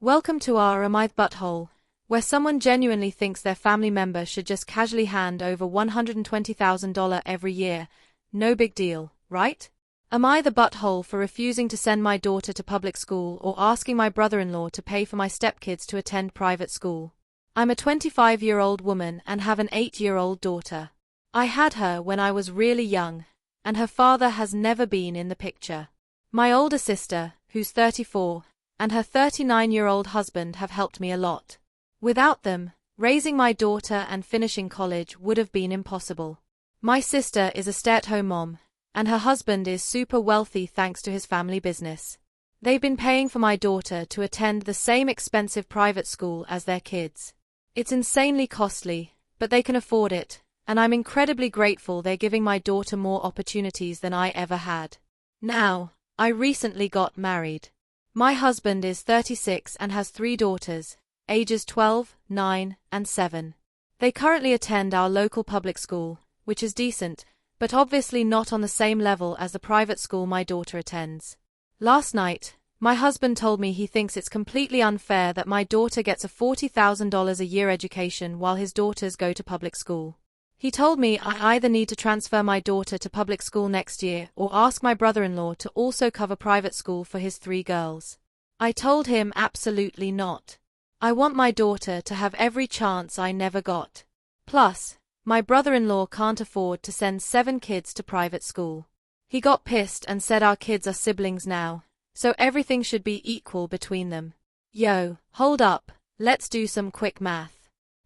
Welcome to our Am I the Butthole, where someone genuinely thinks their family member should just casually hand over $120,000 every year. No big deal, right? Am I the butthole for refusing to send my daughter to public school or asking my brother-in-law to pay for my stepkids to attend private school? I'm a 25-year-old woman and have an 8-year-old daughter. I had her when I was really young, and her father has never been in the picture. My older sister, who's 34, and her 39-year-old husband have helped me a lot. Without them, raising my daughter and finishing college would have been impossible. My sister is a stay-at-home mom, and her husband is super wealthy thanks to his family business. They've been paying for my daughter to attend the same expensive private school as their kids. It's insanely costly, but they can afford it, and I'm incredibly grateful they're giving my daughter more opportunities than I ever had. Now, I recently got married. My husband is 36 and has 3 daughters, ages 12, 9, and 7. They currently attend our local public school, which is decent, but obviously not on the same level as the private school my daughter attends. Last night, my husband told me he thinks it's completely unfair that my daughter gets a $40,000 a year education while his daughters go to public school. He told me I either need to transfer my daughter to public school next year or ask my brother-in-law to also cover private school for his 3 girls. I told him absolutely not. I want my daughter to have every chance I never got. Plus, my brother-in-law can't afford to send 7 kids to private school. He got pissed and said our kids are siblings now, so everything should be equal between them. Yo, hold up, let's do some quick math.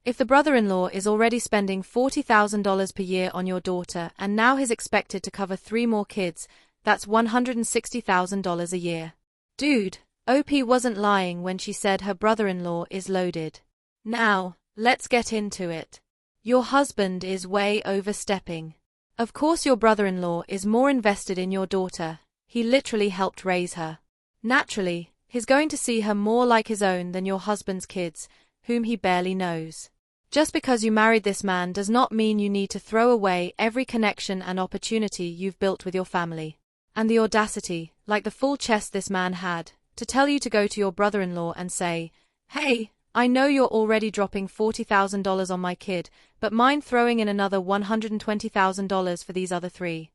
If the brother-in-law is already spending $40,000 per year on your daughter and now he's expected to cover 3 more kids, that's $160,000 a year. Dude, OP wasn't lying when she said her brother-in-law is loaded. Now, let's get into it. Your husband is way overstepping. Of course your brother-in-law is more invested in your daughter. He literally helped raise her. Naturally, he's going to see her more like his own than your husband's kids, whom he barely knows. Just because you married this man does not mean you need to throw away every connection and opportunity you've built with your family. And the audacity, like the full chest this man had, to tell you to go to your brother-in-law and say, "Hey, I know you're already dropping $40,000 on my kid, but mind throwing in another $120,000 for these other 3?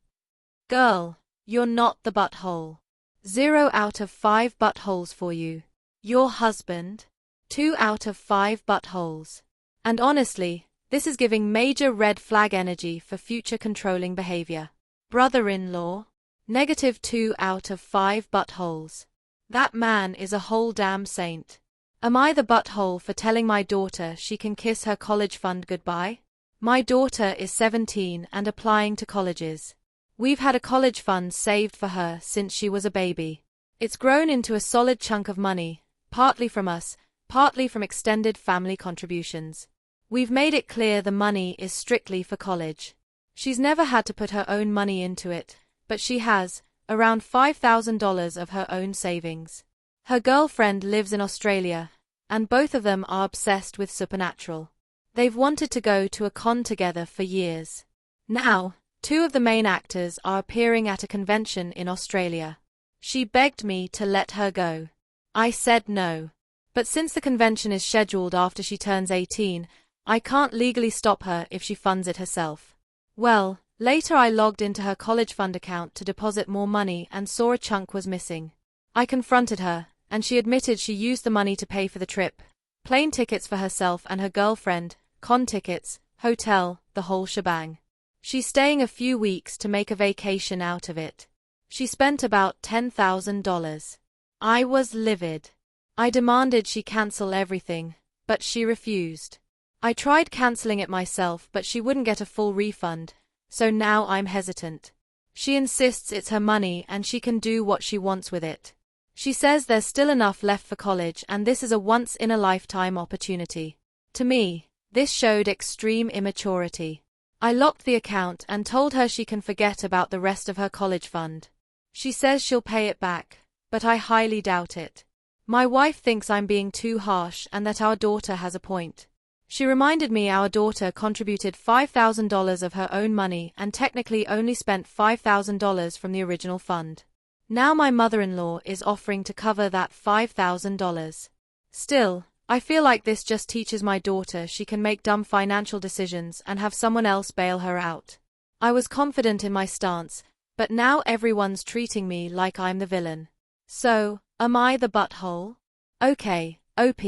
Girl, you're not the butthole. 0 out of 5 buttholes for you. Your husband? 2 out of 5 buttholes. And honestly, this is giving major red flag energy for future controlling behavior. Brother-in-law? -2 out of 5 buttholes. That man is a whole damn saint. Am I the butthole for telling my daughter she can kiss her college fund goodbye? My daughter is 17 and applying to colleges. We've had a college fund saved for her since she was a baby. It's grown into a solid chunk of money, partly from us, partly from extended family contributions. We've made it clear the money is strictly for college. She's never had to put her own money into it, but she has around $5,000 of her own savings. Her girlfriend lives in Australia, and both of them are obsessed with supernatural. They've wanted to go to a con together for years. Now, 2 of the main actors are appearing at a convention in Australia. She begged me to let her go. I said no. But since the convention is scheduled after she turns 18, I can't legally stop her if she funds it herself. Well, later I logged into her college fund account to deposit more money and saw a chunk was missing. I confronted her, and she admitted she used the money to pay for the trip. Plane tickets for herself and her girlfriend, con tickets, hotel, the whole shebang. She's staying a few weeks to make a vacation out of it. She spent about $10,000. I was livid. I demanded she cancel everything, but she refused. I tried canceling it myself, but she wouldn't get a full refund, so now I'm hesitant. She insists it's her money and she can do what she wants with it. She says there's still enough left for college and this is a once-in-a-lifetime opportunity. To me, this showed extreme immaturity. I locked the account and told her she can forget about the rest of her college fund. She says she'll pay it back, but I highly doubt it. My wife thinks I'm being too harsh and that our daughter has a point. She reminded me our daughter contributed $5,000 of her own money and technically only spent $5,000 from the original fund. Now my mother-in-law is offering to cover that $5,000. Still, I feel like this just teaches my daughter she can make dumb financial decisions and have someone else bail her out. I was confident in my stance, but now everyone's treating me like I'm the villain. So, am I the butthole? Okay, OP,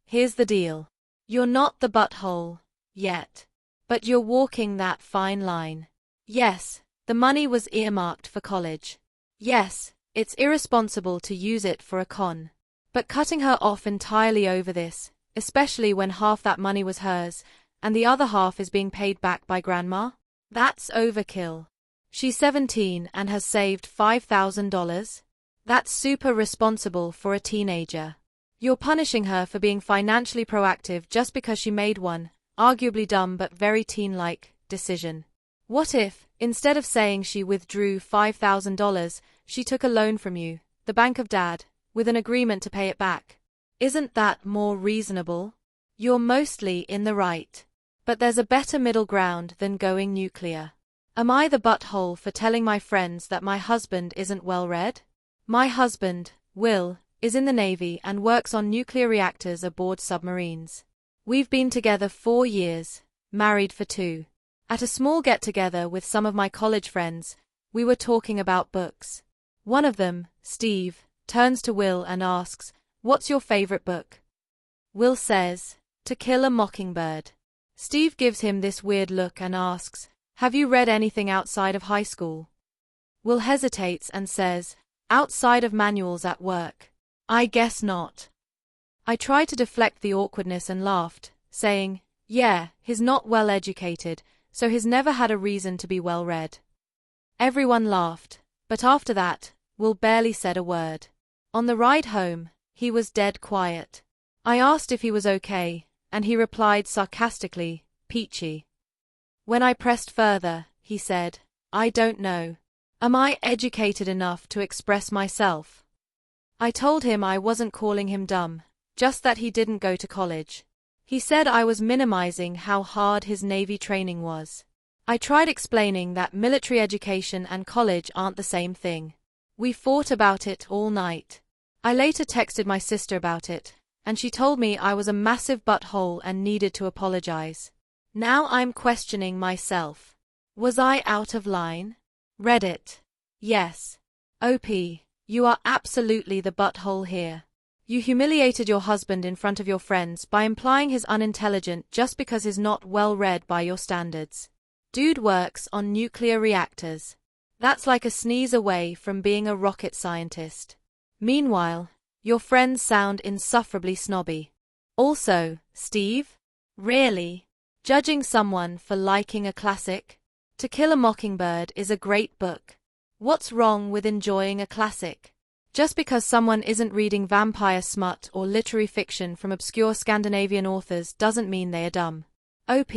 here's the deal. You're not the butthole, yet. But you're walking that fine line. Yes, the money was earmarked for college. Yes, it's irresponsible to use it for a con. But cutting her off entirely over this, especially when half that money was hers, and the other half is being paid back by grandma? That's overkill. She's 17 and has saved $5,000? That's super responsible for a teenager. You're punishing her for being financially proactive just because she made one, arguably dumb but very teen-like, decision. What if, instead of saying she withdrew $5,000, she took a loan from you, the bank of dad, with an agreement to pay it back? Isn't that more reasonable? You're mostly in the right. But there's a better middle ground than going nuclear. Am I the butthole for telling my friends that my husband isn't well-read? My husband, Will, is in the Navy and works on nuclear reactors aboard submarines. We've been together 4 years, married for 2. At a small get-together with some of my college friends, we were talking about books. One of them, Steve, turns to Will and asks, "What's your favorite book?" Will says, "To Kill a Mockingbird." Steve gives him this weird look and asks, "Have you read anything outside of high school?" Will hesitates and says, "Outside of manuals at work. I guess not." I tried to deflect the awkwardness and laughed, saying, "Yeah, he's not well educated, so he's never had a reason to be well read." Everyone laughed, but after that, Will barely said a word. On the ride home, he was dead quiet. I asked if he was okay, and he replied sarcastically, "Peachy." When I pressed further, he said, "I don't know. Am I educated enough to express myself?" I told him I wasn't calling him dumb, just that he didn't go to college. He said I was minimizing how hard his Navy training was. I tried explaining that military education and college aren't the same thing. We fought about it all night. I later texted my sister about it, and she told me I was a massive butthole and needed to apologize. Now I'm questioning myself. Was I out of line? Reddit. Yes. OP, you are absolutely the butthole here. You humiliated your husband in front of your friends by implying he's unintelligent just because he's not well-read by your standards. Dude works on nuclear reactors. That's like a sneeze away from being a rocket scientist. Meanwhile, your friends sound insufferably snobby. Also, Steve? Really? Judging someone for liking a classic? To Kill a Mockingbird is a great book. What's wrong with enjoying a classic? Just because someone isn't reading vampire smut or literary fiction from obscure Scandinavian authors doesn't mean they are dumb. OP,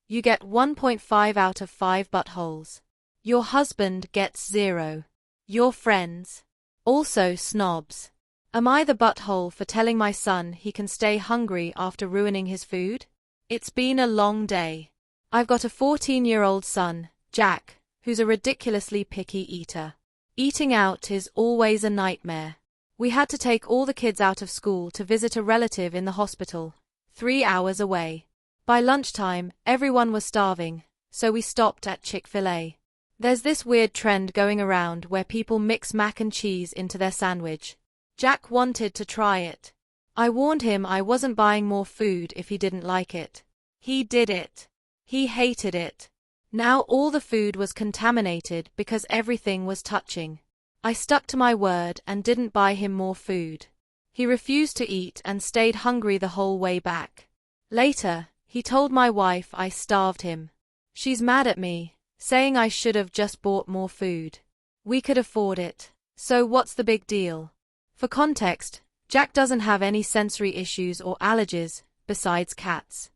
you get 1.5 out of 5 buttholes. Your husband gets 0. Your friends? Also snobs. Am I the butthole for telling my son he can stay hungry after ruining his food? It's been a long day. I've got a 14-year-old son, Jack, who's a ridiculously picky eater. Eating out is always a nightmare. We had to take all the kids out of school to visit a relative in the hospital, 3 hours away. By lunchtime, everyone was starving, so we stopped at Chick-fil-A. There's this weird trend going around where people mix mac and cheese into their sandwich. Jack wanted to try it. I warned him I wasn't buying more food if he didn't like it. He did it. He hated it. Now all the food was contaminated because everything was touching. I stuck to my word and didn't buy him more food. He refused to eat and stayed hungry the whole way back. Later, he told my wife I starved him. She's mad at me, saying I should have just bought more food. We could afford it, so what's the big deal? For context, Jack doesn't have any sensory issues or allergies, besides cats.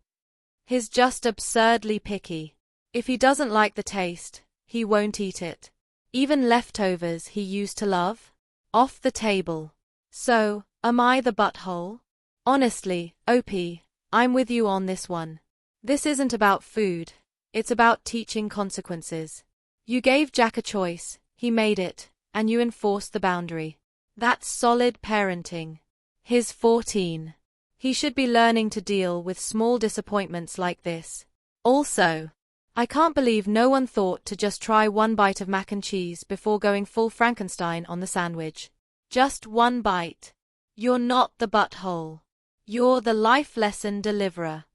He's just absurdly picky. If he doesn't like the taste, he won't eat it. Even leftovers he used to love? Off the table. So, am I the butthole? Honestly, OP, I'm with you on this one. This isn't about food, it's about teaching consequences. You gave Jack a choice, he made it, and you enforced the boundary. That's solid parenting. He's 14. He should be learning to deal with small disappointments like this. Also, I can't believe no one thought to just try one bite of mac and cheese before going full Frankenstein on the sandwich. Just one bite. You're not the butthole. You're the life lesson deliverer.